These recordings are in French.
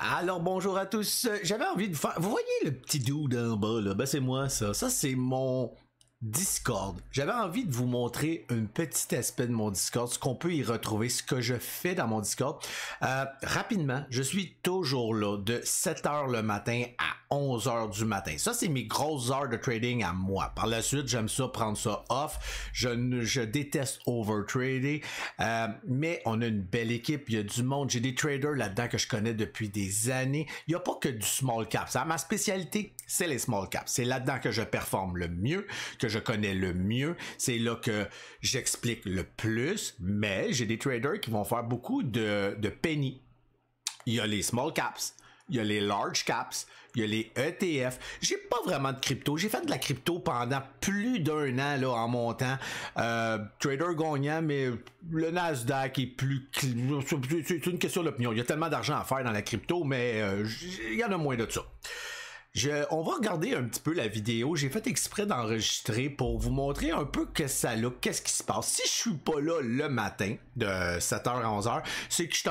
Alors bonjour à tous, j'avais envie de faire... Vous voyez le petit dude en bas là, ben c'est moi ça, c'est mon Discord. J'avais envie de vous montrer un petit aspect de mon Discord, ce qu'on peut y retrouver, ce que je fais dans mon Discord. Rapidement, je suis toujours là de 7h le matin à 11h du matin. Ça, c'est mes grosses heures de trading à moi. Par la suite, j'aime ça prendre ça off. Je déteste overtrader, mais on a une belle équipe. Il y a du monde. J'ai des traders là-dedans que je connais depuis des années. Il n'y a pas que du small cap. Ça, ma spécialité, c'est les small caps. C'est là-dedans que je performe le mieux, que je connais le mieux. C'est là que j'explique le plus. Mais j'ai des traders qui vont faire beaucoup de penny. Il y a les small caps. Il y a les large caps, il y a les ETF. J'ai pas vraiment de crypto. J'ai fait de la crypto pendant plus d'un an là, en montant. Trader gagnant, mais le Nasdaq est plus... C'est une question d'opinion. Il y a tellement d'argent à faire dans la crypto, mais il y en a moins de ça. On va regarder un petit peu la vidéo. J'ai fait exprès d'enregistrer pour vous montrer un peu que ça là, qu'est-ce qui se passe. Si je suis pas là le matin de 7h à 11h, c'est que je suis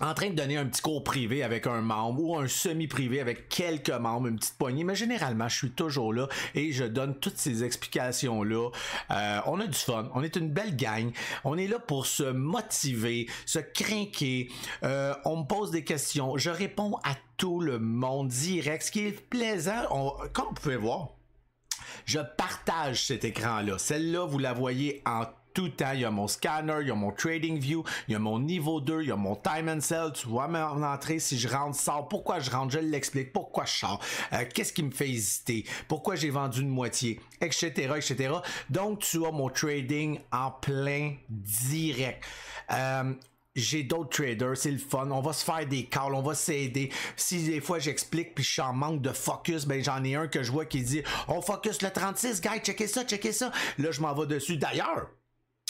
en train de donner un petit cours privé avec un membre ou un semi-privé avec quelques membres, une petite poignée, mais généralement, je suis toujours là et je donne toutes ces explications-là. On a du fun, on est une belle gang, on est là pour se motiver, se craquer, on me pose des questions, je réponds à tout le monde direct, ce qui est plaisant, comme vous pouvez voir, je partage cet écran-là. Celle-là, vous la voyez en tout temps. Il y a mon scanner, il y a mon trading view, il y a mon niveau 2, il y a mon time and sell. Tu vois mon entrée, si je rentre, sors, pourquoi je rentre, je l'explique, pourquoi je sors, qu'est-ce qui me fait hésiter, pourquoi j'ai vendu une moitié, etc., etc. Donc, tu as mon trading en plein direct. J'ai d'autres traders, c'est le fun, on va se faire des calls, on va s'aider. Si des fois j'explique puis je suis en manque de focus, ben j'en ai un que je vois qui dit on focus le 36, guys, checkez ça, checkez ça. Là je m'en vais dessus. D'ailleurs,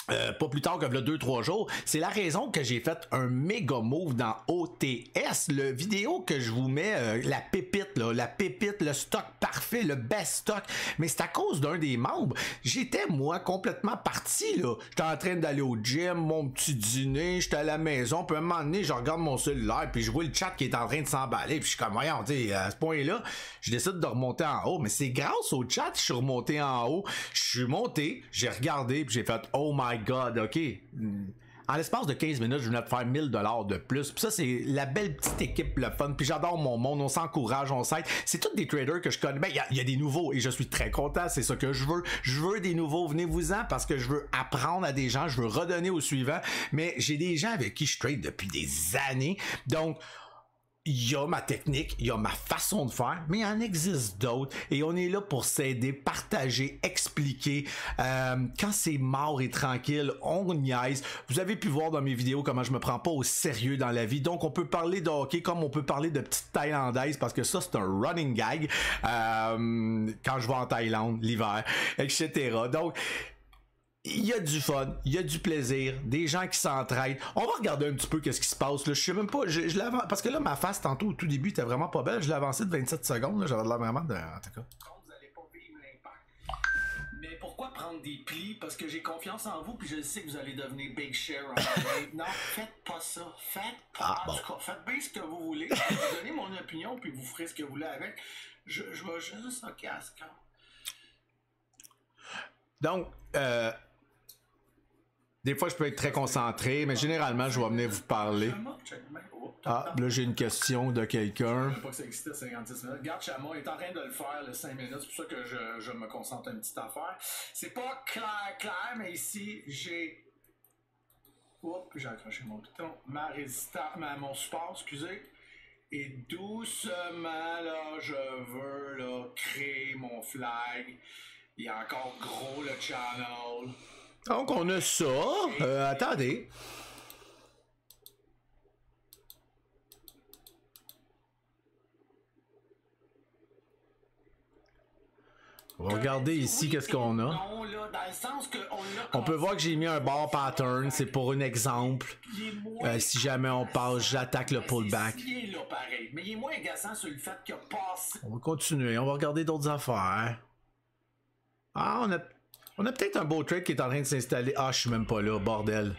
pas plus tard que le 2-3 jours, c'est la raison que j'ai fait un méga move dans OTS, le vidéo que je vous mets, la pépite, là, le stock parfait, le best stock, mais c'est à cause d'un des membres. J'étais moi complètement parti là, j'étais en train d'aller au gym, mon petit dîner, j'étais à la maison, puis à un moment donné, je regarde mon cellulaire, puis je vois le chat qui est en train de s'emballer, puis je suis comme voyons, à ce point-là, je décide de remonter en haut, mais c'est grâce au chat que je suis remonté en haut, je suis monté, j'ai regardé, puis j'ai fait oh my God, ok. En l'espace de 15 minutes, je venais de faire 1000$ de plus. Puis ça, c'est la belle petite équipe, le fun. Puis j'adore mon monde, on s'encourage, on s'aide. C'est tous des traders que je connais. Ben, il y a des nouveaux et je suis très content. C'est ça que je veux. Je veux des nouveaux. Venez-vous-en parce que je veux apprendre à des gens. Je veux redonner aux suivants. Mais j'ai des gens avec qui je trade depuis des années. Donc, il y a ma technique, il y a ma façon de faire, mais il en existe d'autres et on est là pour s'aider, partager, expliquer. Quand c'est mort et tranquille, on niaise. Vous avez pu voir dans mes vidéos comment je me prends pas au sérieux dans la vie. Donc on peut parler de hockey comme on peut parler de petites Thaïlandaises parce que ça c'est un running gag quand je vais en Thaïlande l'hiver, etc. Donc il y a du fun, il y a du plaisir, des gens qui s'entraident. On va regarder un petit peu qu'est-ce qui se passe là. Je sais même pas, je l'avance parce que là ma face tantôt au tout début était vraiment pas belle. Je l'ai avancé de 27 secondes. Là, j'avais l'air vraiment de, en tout cas. Vous allez pas vivre l'impact. Mais pourquoi prendre des plis? Parce que j'ai confiance en vous puis je sais que vous allez devenir big share. Non, faites pas ça. Faites pas. En tout cas, faites bien ce que vous voulez. Je vais vous donner mon opinion puis vous ferez ce que vous voulez avec. Je vais juste ok à ce cas. Donc, des fois, je peux être très concentré, mais généralement, je vais venir vous parler. Ah, là, j'ai une question de quelqu'un. Je ne pas que ça existait 56 minutes. Regarde, Chamon est en train de le faire, le 5 minutes. C'est pour ça que je me concentre une petite affaire. C'est pas clair, mais ici, j'ai... Oups, j'ai accroché mon piton. Ma résistance, mon support, excusez. Et doucement, là, je veux là, créer mon flag. Il est encore gros, le channel. Donc, on a ça. Attendez. On va regarder ici qu'est-ce qu'on a. On peut voir que j'ai mis un bar pattern. C'est pour un exemple. Si jamais on passe, j'attaque le pullback. On va continuer. On va regarder d'autres affaires. Ah, on a peut-être un beau trade qui est en train de s'installer. Ah, je suis même pas là, bordel.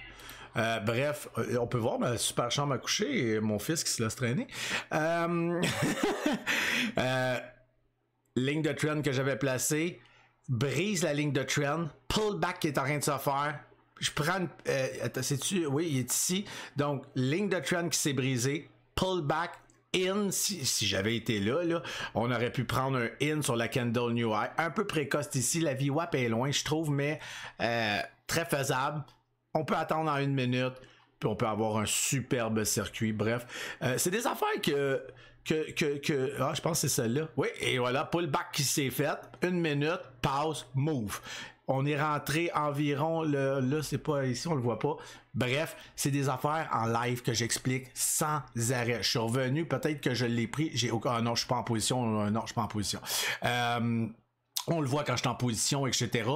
Bref, on peut voir ma super chambre à coucher et mon fils qui se laisse traîner. Ligne de trend que j'avais placée, brise la ligne de trend, pullback qui est en train de se faire. Je prends une... attends, sais-tu? Oui, il est ici. Donc, ligne de trend qui s'est brisée, pullback, in, si j'avais été là, on aurait pu prendre un in sur la candle New High. Un peu précoce ici, la VWAP est loin, je trouve, mais très faisable. On peut attendre en 1 minute, puis on peut avoir un superbe circuit. Bref, c'est des affaires ah, je pense que c'est celle-là. Oui, et voilà, pullback qui s'est fait. 1 minute, pause, move. On est rentré environ, là c'est pas ici, on le voit pas. Bref, c'est des affaires en live que j'explique sans arrêt. Je suis revenu, peut-être que je l'ai pris. Ah non, je suis pas en position. Non, je suis pas en position. On le voit quand je suis en position, etc.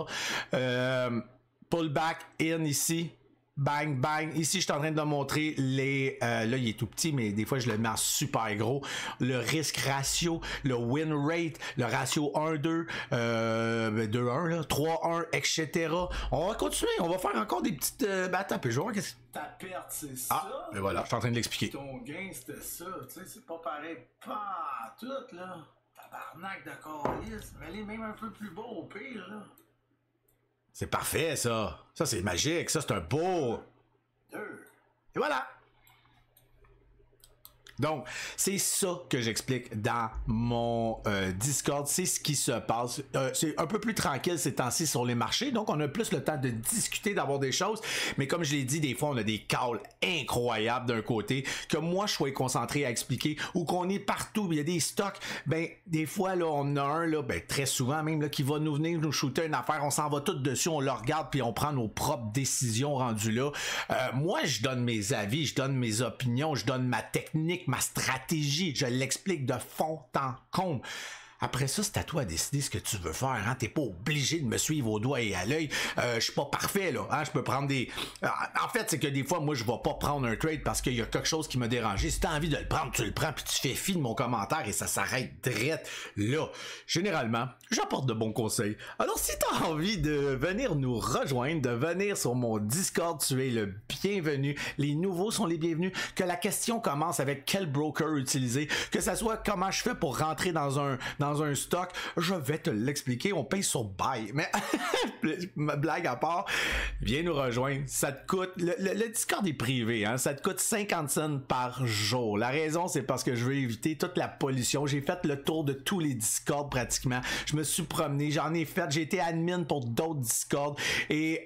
Pullback in ici. Bang, bang. Ici, je suis en train de montrer les... là, il est tout petit, mais des fois, je le mets en super gros. Le risque ratio, le win rate, le ratio 1-2, 2-1, 3-1, etc. On va continuer. On va faire encore des petites... attends, puis je vais voir qu'est-ce que... Ta perte, c'est ça. Et voilà, je suis en train de l'expliquer. Ton gain, c'était ça. Tu sais, c'est pas pareil. Pas tout, là. Tabarnak de calice. Mais elle est même un peu plus beau au pire, là. C'est parfait, ça. Ça, c'est magique. Ça, c'est un beau... Et voilà. Donc, c'est ça que j'explique dans mon Discord. C'est ce qui se passe. C'est un peu plus tranquille ces temps-ci sur les marchés. Donc, on a plus le temps de discuter, d'avoir des choses. Mais comme je l'ai dit, des fois, on a des calls incroyables d'un côté. Que moi, je sois concentré à expliquer. Ou qu'on est partout. Il y a des stocks. Ben, des fois, là, on a un, là, ben, très souvent même, là, qui va nous venir nous shooter une affaire. On s'en va tout dessus. On le regarde. Puis on prend nos propres décisions rendues là. Moi, je donne mes avis. Je donne mes opinions. Je donne ma technique, ma stratégie, je l'explique de fond en comble. Après ça, c'est à toi de décider ce que tu veux faire. Hein? T'es pas obligé de me suivre au doigt et à l'œil. Je suis pas parfait, là. Hein? Je peux prendre des... en fait, c'est que des fois, moi, je vais pas prendre un trade parce qu'il y a quelque chose qui m'a dérangé. Si t'as envie de le prendre, tu le prends, puis tu fais fi de mon commentaire et ça s'arrête direct là. Généralement, j'apporte de bons conseils. Alors, si t'as envie de venir nous rejoindre, de venir sur mon Discord, tu es le bienvenu. Les nouveaux sont les bienvenus. Que la question commence avec quel broker utiliser, que ça soit comment je fais pour rentrer dans un stock, je vais te l'expliquer, on paye sur buy. Mais blague à part, viens nous rejoindre. Ça te coûte, le Discord est privé, hein, ça te coûte 50 cents par jour. La raison, c'est parce que je veux éviter toute la pollution. J'ai fait le tour de tous les Discords pratiquement. Je me suis promené, j'en ai fait, j'ai été admin pour d'autres Discords et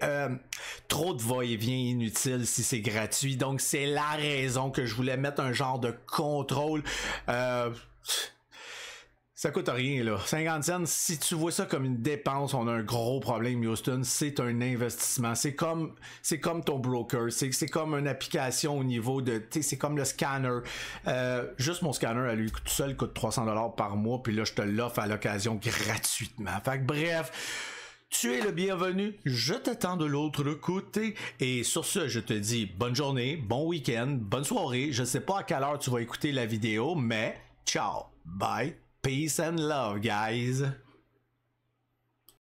trop de va-et-vient inutile si c'est gratuit. Donc c'est la raison que je voulais mettre un genre de contrôle. Ça coûte rien, là. 50 cents, si tu vois ça comme une dépense, on a un gros problème, Houston. C'est un investissement. C'est comme ton broker. C'est comme une application au niveau de... C'est comme le scanner. Juste mon scanner, à lui tout seul, coûte 300$ par mois. Puis là, je te l'offre à l'occasion gratuitement. Fait que bref... Tu es le bienvenu, je t'attends de l'autre côté. Et sur ce, je te dis bonne journée, bon week-end, bonne soirée. Je sais pas à quelle heure tu vas écouter la vidéo, mais ciao, bye, peace and love, guys.